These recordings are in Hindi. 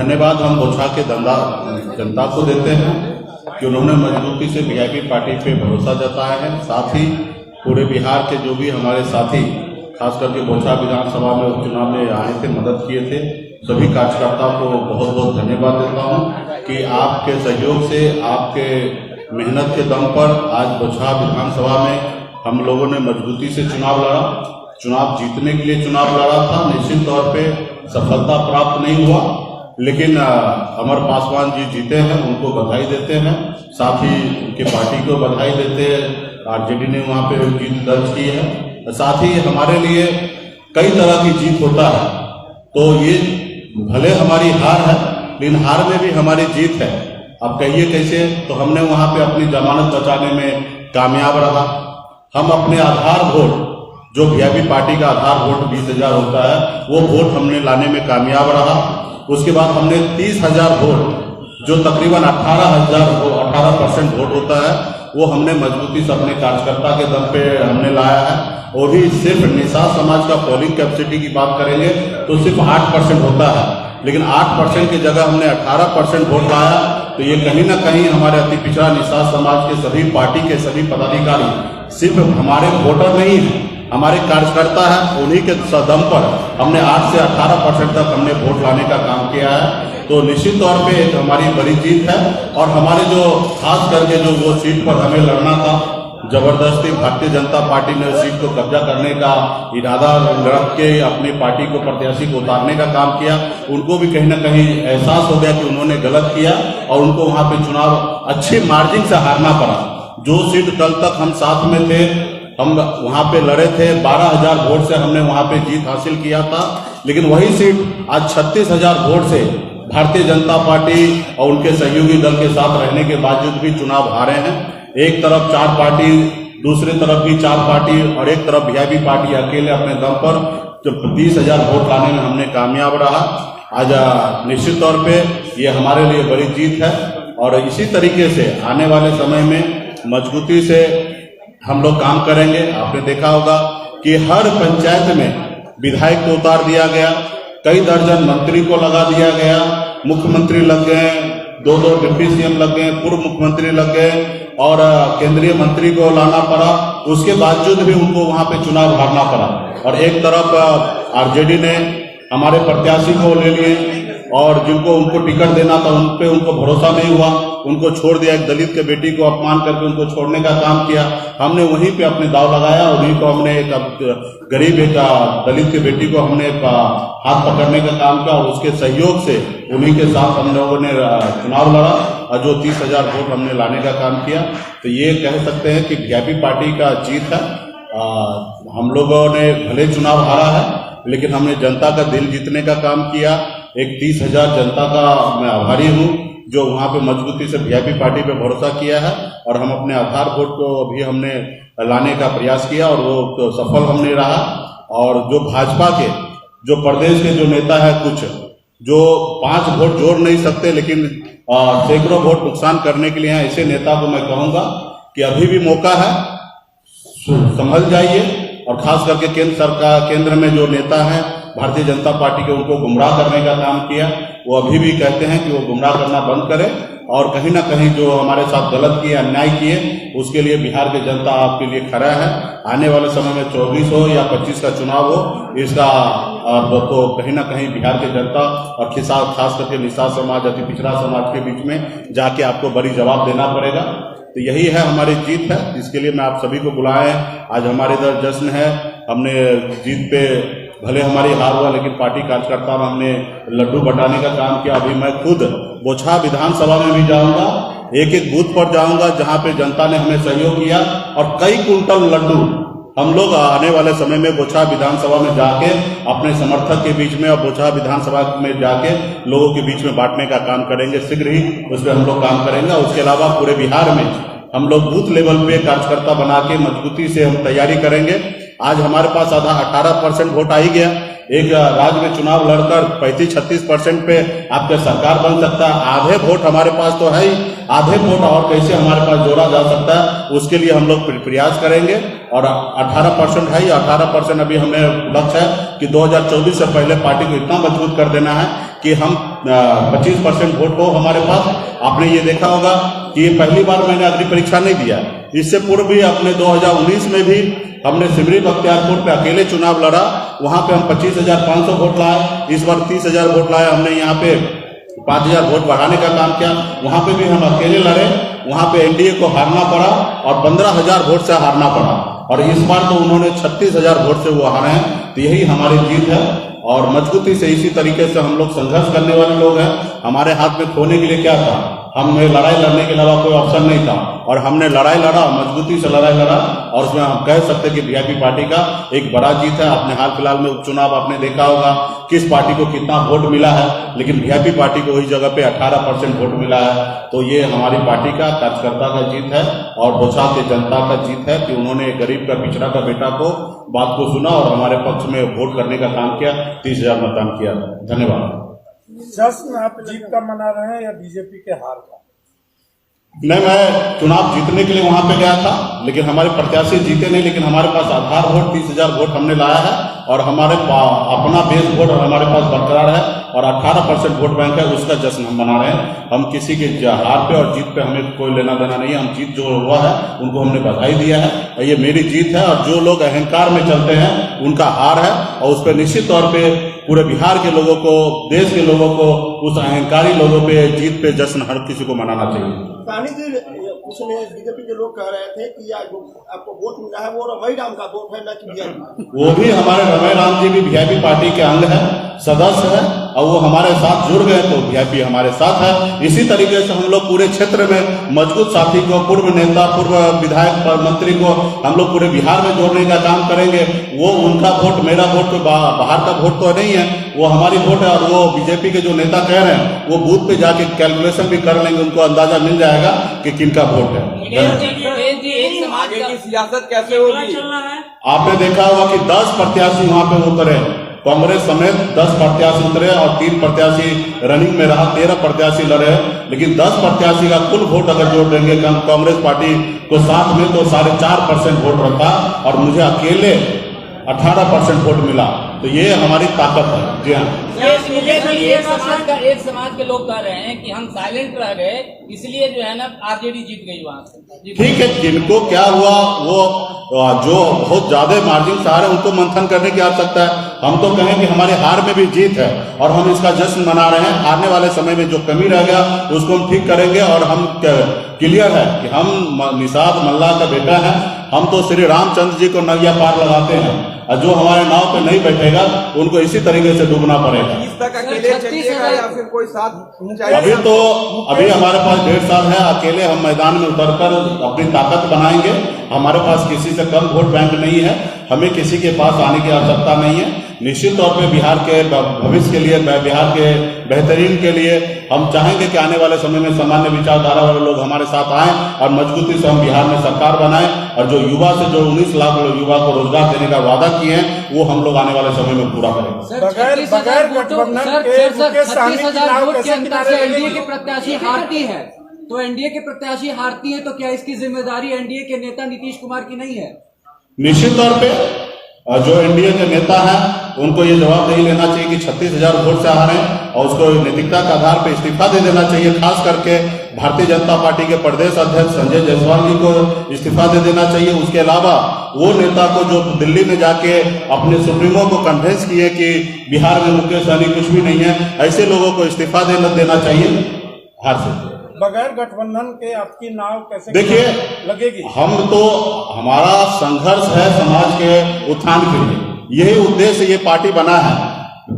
धन्यवाद हम बोछा के जनता को देते हैं कि उन्होंने मजबूती से वीआईपी पार्टी पे भरोसा जताया है। साथ ही पूरे बिहार के जो भी हमारे साथी खास करके बोछा विधानसभा में उपचुनाव में आए थे, मदद किए थे, सभी कार्यकर्ताओं को बहुत बहुत धन्यवाद देता हूं कि आपके सहयोग से, आपके मेहनत के दम पर आज बोछा विधानसभा में हम लोगों ने मजबूती से चुनाव लड़ा। चुनाव जीतने के लिए चुनाव लड़ा था। निश्चित तौर पे सफलता प्राप्त नहीं हुआ, लेकिन अमर पासवान जी जीते हैं, उनको बधाई देते हैं। साथ ही उनकी पार्टी को बधाई देते हैं। आरजेडी ने वहाँ पे जीत दर्ज की है। साथ ही हमारे लिए कई तरह की जीत होता है, तो ये भले हमारी हार है, लेकिन हार में भी हमारी जीत है। अब कहिए कैसे, तो हमने वहाँ पे अपनी जमानत बचाने में कामयाब रहा। हम अपने आधार वोट, जो वीआईपी पार्टी का आधार वोट 20,000 होता है, वो वोट हमने लाने में कामयाब रहा। उसके बाद हमने 30,000 वोट, जो तकरीबन 18% वोट होता है, वो हमने मजबूती से अपने कार्यकर्ता के दम पे हमने लाया है। और भी सिर्फ निषाद समाज का पोलिंग कैपेसिटी की बात करेंगे तो सिर्फ 8% होता है, लेकिन 8% की जगह हमने 18% वोट लाया। तो ये कहीं ना कहीं हमारे अति पिछड़ा निषाद समाज के सभी पार्टी के सभी पदाधिकारी सिर्फ हमारे वोटर नहीं है, हमारे कार्यकर्ता है, उन्हीं के दम पर हमने 8 से 18% तक हमने वोट लाने का काम किया है। तो निश्चित तौर पे एक हमारी बड़ी जीत है। और हमारे जो खास करके जो वो सीट पर हमें लड़ना था, जबरदस्ती भारतीय जनता पार्टी ने सीट को कब्जा करने का इरादा रख के अपनी पार्टी को, प्रत्याशी को उतारने का काम किया, उनको भी कहीं ना कहीं एहसास हो गया कि उन्होंने गलत किया और उनको वहां पे चुनाव अच्छे मार्जिन से हारना पड़ा। जो सीट कल तक हम साथ में थे, हम वहां पे लड़े थे, 12,000 वोट से हमने वहां पे जीत हासिल किया था, लेकिन वही सीट आज 36,000 वोट से भारतीय जनता पार्टी और उनके सहयोगी दल के साथ रहने के बावजूद भी चुनाव हारे हैं। एक तरफ 4 पार्टी, दूसरी तरफ भी 4 पार्टी और एक तरफ वीआईपी पार्टी अकेले अपने दम पर 30,000 वोट लाने में हमने कामयाब रहा। आज निश्चित तौर पे ये हमारे लिए बड़ी जीत है। और इसी तरीके से आने वाले समय में मजबूती से हम लोग काम करेंगे। आपने देखा होगा कि हर पंचायत में विधायक को उतार दिया गया, कई दर्जन मंत्री को लगा दिया गया, मुख्यमंत्री लग गए, 2-2 डिप्टी सीएम लग गए, पूर्व मुख्यमंत्री लग गए और केंद्रीय मंत्री को लाना पड़ा। उसके बावजूद भी उनको वहां पे चुनाव हारना पड़ा। और एक तरफ आरजेडी ने हमारे प्रत्याशी को ले लिए और जिनको उनको टिकट देना था उन पे उनको भरोसा नहीं हुआ, उनको छोड़ दिया। एक दलित के बेटी को अपमान करके उनको छोड़ने का काम किया। हमने वहीं पे अपने दाव लगाया, उन्हीं को हमने एक गरीब एक दलित की बेटी को हमने हाथ पकड़ने का काम किया और उसके सहयोग से उन्हीं के साथ हम लोगों ने चुनाव लड़ा और जो 30,000 वोट हमने लाने का काम किया। तो ये कह सकते हैं कि वीआईपी पार्टी का जीत है। हम लोगों ने भले चुनाव हारा है, लेकिन हमने जनता का दिल जीतने का काम किया। एक 30,000 जनता का मैं आभारी हूँ जो वहाँ पे मजबूती से वीआईपी पार्टी पे भरोसा किया है। और हम अपने आधार वोट को भी हमने लाने का प्रयास किया और वो तो सफल हमने रहा। और जो भाजपा के जो प्रदेश के जो नेता है, कुछ जो 5 वोट जोड़ नहीं सकते लेकिन सैकड़ों वोट नुकसान करने के लिए हैं, ऐसे नेता को मैं कहूँगा कि अभी भी मौका है, संभल जाइए। और खास करके केंद्र सरकार, केंद्र में जो नेता हैं भारतीय जनता पार्टी के, उनको गुमराह करने का काम किया, वो अभी भी कहते हैं कि वो गुमराह करना बंद करें। और कहीं ना कहीं जो हमारे साथ गलत किए, अन्याय किए, उसके लिए बिहार की जनता आपके लिए खड़ा है। आने वाले समय में 24 हो या 25 का चुनाव हो, इसका तो कहीं ना कहीं बिहार की जनता और खास करके निषाद समाज, अति पिछड़ा समाज के बीच में जाके आपको बड़ी जवाब देना पड़ेगा। तो यही है हमारी जीत है, इसके लिए मैं आप सभी को बुलाए। आज हमारे इधर जश्न है। हमने जीत पे भले हमारी हार हुआ, लेकिन पार्टी कार्यकर्ता में हमने लड्डू बटाने का काम किया। अभी मैं खुद बोछा विधानसभा में भी जाऊंगा, एक एक बूथ पर जाऊंगा जहां पे जनता ने हमें सहयोग किया और कई कुंटल लड्डू हम लोग आने वाले समय में बोछा विधानसभा में जाके अपने समर्थक के बीच में और बोछा विधानसभा में जाके लोगों के बीच में बांटने का काम करेंगे। शीघ्र ही उस पर हम लोग काम करेंगे। उसके अलावा पूरे बिहार में हम लोग बूथ लेवल पे कार्यकर्ता बना के मजबूती से हम तैयारी करेंगे। आज हमारे पास आधा 18% वोट आ ही गया। एक राज्य में चुनाव लड़कर 35-36% पे आपका सरकार बन सकता है। आधे वोट हमारे पास तो है ही, आधे वोट और कैसे हमारे पास जोड़ा जा सकता है, उसके लिए हम लोग प्रयास करेंगे। और 18% है, 18% अभी हमें लक्ष्य है कि 2024 से पहले पार्टी को इतना मजबूत कर देना है कि हम 25% वोट हो हमारे पास। आपने ये देखा होगा कि ये पहली बार मैंने अग्नि परीक्षा नहीं दिया, इससे पूर्व भी अपने 2019 में भी हमने सिमरी बख्तियारपुर पे अकेले चुनाव लड़ा, वहां पे हम 25,500 वोट लाए। इस बार 30,000 वोट लाए। हमने यहाँ पे 5,000 वोट बढ़ाने का काम किया, वहां पे भी हम अकेले लड़े, वहां पे एनडीए को हारना पड़ा और 15,000 वोट से हारना पड़ा। और इस बार तो उन्होंने 36,000 वोट से वो हारे हैं। तो यही हमारी जीत है और मजबूती से इसी तरीके से हम लोग संघर्ष करने वाले लोग हैं। हमारे हाथ में खोने के लिए क्या था, हमें लड़ाई लड़ने के अलावा कोई ऑप्शन नहीं था और हमने लड़ाई लड़ा, मजबूती से लड़ाई लड़ा और उसमें हम कह सकते हैं कि वीआईपी पार्टी का एक बड़ा जीत है। आपने हाल फिलहाल में उपचुनाव आपने देखा होगा किस पार्टी को कितना वोट मिला है, लेकिन वीआईपी पार्टी को वही जगह पे 18% वोट मिला है। तो ये हमारी पार्टी का कार्यकर्ता का जीत है और भोसाल की जनता का जीत है कि उन्होंने गरीब का पिछड़ा का बेटा को बात को सुना और हमारे पक्ष में वोट करने का काम किया, 30,000 मतदान किया। धन्यवाद। जश्न आप जीत का मना रहे हैं या बीजेपी के हार का? नहीं, मैं चुनाव जीतने के लिए वहां पे गया था, लेकिन हमारे प्रत्याशी जीते नहीं, लेकिन हमारे पास आधार वोट 30,000 वोट हमने लाया है और हमारे अपना बेस वोट हमारे पास बरकरार है और 18% वोट बैंक है, उसका जश्न हम मना रहे हैं। हम किसी के हार पे और जीत पे हमें कोई लेना देना नहीं है। हम जीत जो हुआ है उनको हमने बधाई दिया है, ये मेरी जीत है। और जो लोग अहंकार में चलते हैं उनका हार है और उस पर निश्चित तौर पे पूरे बिहार के लोगों को, देश के लोगों को, उस अहंकारी लोगों पे जीत पे जश्न हर किसी को मनाना चाहिए। उसमें बीजेपी के लोग कह रहे थे कि जो आपको वोट मिला है वो रमई राम का वोट है, न कि वीआईपी। वो भी हमारे रमई राम जी भी वीआईपी पार्टी के अंग है, सदस्य है और वो हमारे साथ जुड़ गए तो वीआईपी हमारे साथ है। इसी तरीके से हम लोग पूरे क्षेत्र में मजबूत साथी को, पूर्व नेता, पूर्व विधायक, मंत्री को हम लोग पूरे बिहार में जोड़ने का काम करेंगे। वो उनका वोट, मेरा वोट तो बाहर का वोट तो नहीं है, वो हमारी वोट है। और वो बीजेपी के जो नेता कह रहे हैं वो बूथ पे जाके कैलकुलेशन भी कर लेंगे, उनको अंदाजा मिल जाएगा कि किनका वोट है। सियासत कैसे होगी? आपने देखा होगा कि 10 प्रत्याशी वहां पे उतरे, कांग्रेस समेत 10 प्रत्याशी उतरे और 3 प्रत्याशी रनिंग में रहा, 13 प्रत्याशी लड़े। लेकिन 10 प्रत्याशी का कुल वोट अगर जोड़ देंगे कांग्रेस पार्टी को साथ में तो 4.5% वोट रखा और मुझे अकेले 18% वोट मिला। तो ये हमारी ताकत है। जी हाँ, एक समाज के लोग कह रहे हैं कि हम साइलेंट रह गए इसलिए जो है ना आरजेडी जीत गई वहां से। ठीक है, जिनको क्या हुआ वो जो बहुत ज्यादा मार्जिन से हारे उनको मंथन करने की आवश्यकता है। हम तो कहें कि हमारे हार में भी जीत है और हम इसका जश्न मना रहे हैं। आने वाले समय में जो कमी रह गया उसको हम ठीक करेंगे और हम क्लियर है कि हम निषाद मल्ला का बेटा है। हम तो श्री रामचंद्र जी को नैया पार लगाते हैं और जो हमारे नाव पे नहीं बैठेगा उनको इसी तरीके से डूबना पड़ेगा। इस तक अकेले चलिएगा या फिर कोई साथ? अभी हमारे पास 1.5 साल है, अकेले हम मैदान में उतरकर अपनी ताकत बनाएंगे। हमारे पास किसी से कम वोट बैंक नहीं है, हमें किसी के पास आने की आवश्यकता नहीं है। निश्चित तौर पे बिहार के भविष्य के लिए, बिहार के बेहतरीन के लिए हम चाहेंगे कि आने वाले समय में सामान्य विचारधारा वाले लोग हमारे साथ आए और मजबूती से हम बिहार में सरकार बनाएं और जो युवा से जो 19 लाख युवा को रोजगार देने का वादा किए हैं वो हम लोग आने वाले समय में पूरा करेंगे। बगैर गठबंधन के 36,000 वोट के अंतर से एनडीए के प्रत्याशी हारती है, तो एनडीए के प्रत्याशी हारती है तो क्या इसकी जिम्मेदारी एनडीए के नेता नीतीश कुमार की नहीं है? निश्चित तौर पे जो एनडीए के नेता हैं उनको ये जवाबदेही लेना चाहिए कि 36,000 वोट से हारे और उसको नैतिकता के आधार पर इस्तीफा दे देना चाहिए। खास करके भारतीय जनता पार्टी के प्रदेश अध्यक्ष संजय जायसवाल जी को इस्तीफा दे देना चाहिए। उसके अलावा वो नेता को जो दिल्ली में जाके अपने सुप्रीमो को कन्विंस किए कि बिहार में मुकेश सहनी कुछ भी नहीं है, ऐसे लोगों को इस्तीफा देना चाहिए हार से। बगैर गठबंधन के आपकी नाव कैसे देखिए लगेगी? हम तो, हमारा संघर्ष है समाज के उत्थान के लिए, यही उद्देश्य ये पार्टी बना है।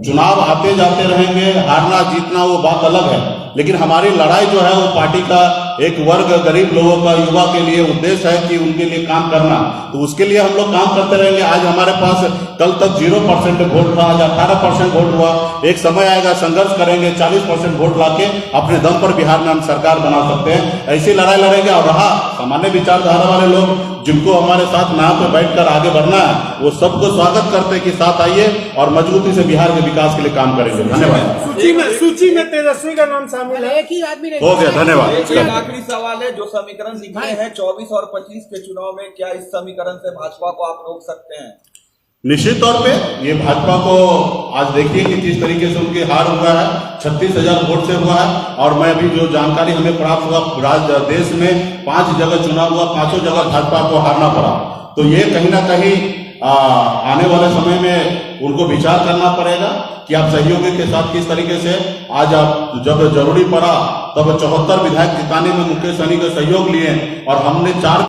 चुनाव आते जाते रहेंगे, हारना जीतना वो बात अलग है, लेकिन हमारी लड़ाई जो है वो पार्टी का एक वर्ग गरीब लोगों का, युवा के लिए उद्देश्य है कि उनके लिए काम करना। तो उसके लिए हम लोग काम करते रहेंगे। आज हमारे पास कल तक 0% वोट था, आज 18% वोट हुआ। एक समय आएगा संघर्ष करेंगे, 40% वोट लाके अपने दम पर बिहार में हम सरकार बना सकते हैं। ऐसी लड़ाई लड़ेंगे। और रहा सामान्य विचारधारा वाले लोग जिनको हमारे साथ नाव पे बैठकर आगे बढ़ना है, वो सबको स्वागत करते कि साथ आइए और मजबूती से बिहार के विकास के लिए काम करेंगे। धन्यवाद। सूची में तेजस्वी का नाम शामिल है, एक ही आदमी हो गया। धन्यवाद। एक आखिरी सवाल है, जो समीकरण लिखे हैं 24 और 25 के चुनाव में, क्या इस समीकरण से भाजपा को आप रोक सकते हैं? निश्चित तौर पे ये भाजपा को आज देखिए कि किस तरीके से उनकी हार हुआ है, 36,000 वोट से हुआ है। और मैं अभी जो जानकारी हमें प्राप्त हुआ, देश में 5 जगह चुनाव हुआ, 5 जगह भाजपा को हारना पड़ा। तो ये कहीं ना कहीं आने वाले समय में उनको विचार करना पड़ेगा कि आप सहयोगी के साथ किस तरीके से आज आप जब जरूरी पड़ा तब 74 विधायक जिताने में मुकेश सहनी का सहयोग लिए और हमने 4